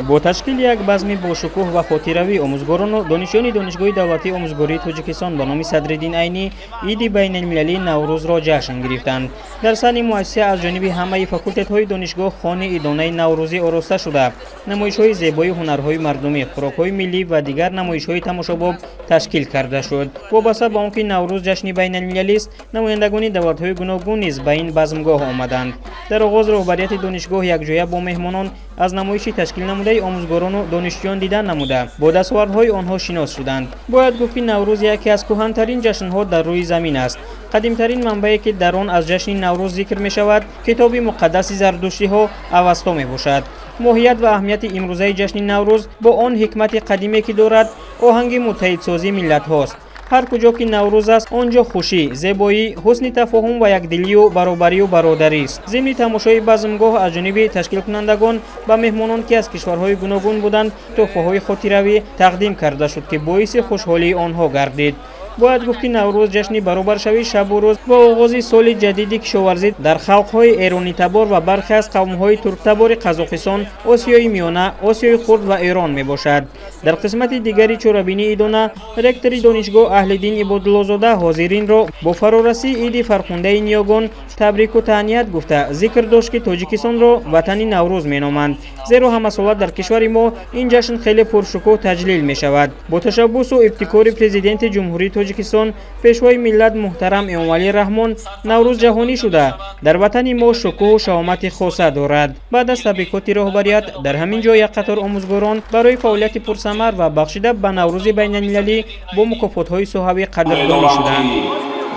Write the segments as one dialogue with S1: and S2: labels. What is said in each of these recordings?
S1: با تشکیل یک بزم با شکوه و خاطره‌ای آموزگاران و دانشجویان دانشگاه دولتی آموزگاری تاجیکستان به نام صدرالدین عینی عید بین المللی نوروز را جشن گرفتند. در سال مؤسسه از جانب همه فاکولت‌های دانشگاه خانه ایدانه نوروزی آراسته شده، نمایش‌های زیبایی، هنرهای مردمی، خوراک‌های ملی و دیگر نمایش‌های تماشاباب تشکیل کرده شد. وابسته به آنکه نوروز جشن بین المللی است، نمایندگان دولت‌های گوناگون نیز به این بزمگاه آمدند. در آغاز رهبریت دانشگاه یکجایی با مهمانان از نمایشی تشکیل نموده آموزگاران و دانشجویان دیدن نموده با دستاوردهای آنها شناس شدند. باید گفت که نوروز یکی از کهن‌ترین جشن‌ها در روی زمین است. قدیمترین منبعی که در آن از جشن نوروز ذکر می شود کتاب مقدس زردشتی‌ها اوستا می باشد. ماهیت و اهمیت امروزه جشن نوروز با آن حکمت قدیمی که دارد آهنگ متحدسازی ملت هاست. هر کجا که نوروز است آنجا خوشی، زیبایی، حسن تفاهم و یکدلی و برابری و برادری است. ضمن تماشای بزمگاه از جانب تشکیل کنندگان به مهمانان که از کشورهای گوناگون بودند تحفه‌های خاطره‌ای تقدیم کرده شد که باعث خوشحالی آنها گردید. باید گفت که نوروز جشن برابر شوی شب و روز و آغاز سال جدیدی کشاورزی در خلق‌های ایرانی تبار و برخی از قوم‌های ترک تبار قزاقستان، آسیای میانه، آسیای خرد و ایران میباشد. در قسمت دیگری چورابینی ایدانه رکتور دانشگاه اهل دین عبادالله‌زاده حاضرین را با فرارسی عید فرخنده نیاگان تبریک و تهنیت گفته ذکر داشت که تاجیکستان را وطن نوروز مینامند، زیرا همه سال در کشور ما این جشن خیلی پرشکوه تجلیل می شود. با تشبث و ابتکار پرزیدنت جمهوری تاجیکستان پیشوای ملت محترم امامعلی رحمان، نوروز جهانی شده در وطن ما شکوه و شهامت خاصه دارد. بعد از تبریکات رهبریت در همین جا یک قطار آموزگاران برای فعالیت پرثمر و بخشیده به نوروز بین المللی با مکافات‌های صحابی قدردانی شدند.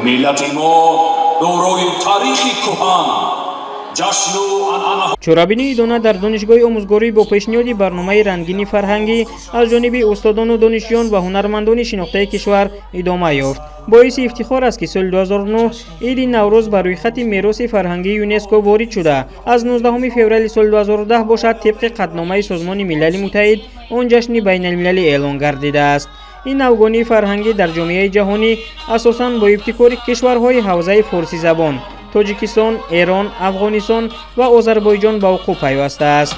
S2: ملت ما دارای تاریخی کهن
S1: چورابینی ایدانه در دانشگاه آموزگاری با پیشنهاد برنامه رنگین فرهنگی از جانب استادان و دانشجویان و هنرمندان شناخته کشور ادامه یافت. باعث افتخار است که سال 2009 عید نوروز بر روی خط میراث فرهنگی یونسکو وارد شده. از 19 فوریه سال 2010 باشد طبق قطعنامه سازمان ملل متحد آن جشن بین المللی اعلان گردیده است. این نوگانی فرهنگی در جامعه جهانی اساساً با ابتکار کشورهای حوزه فارسی زبان تاجیکستان، ایران، افغانستان و آذربایجان به وقوع پیوسته است.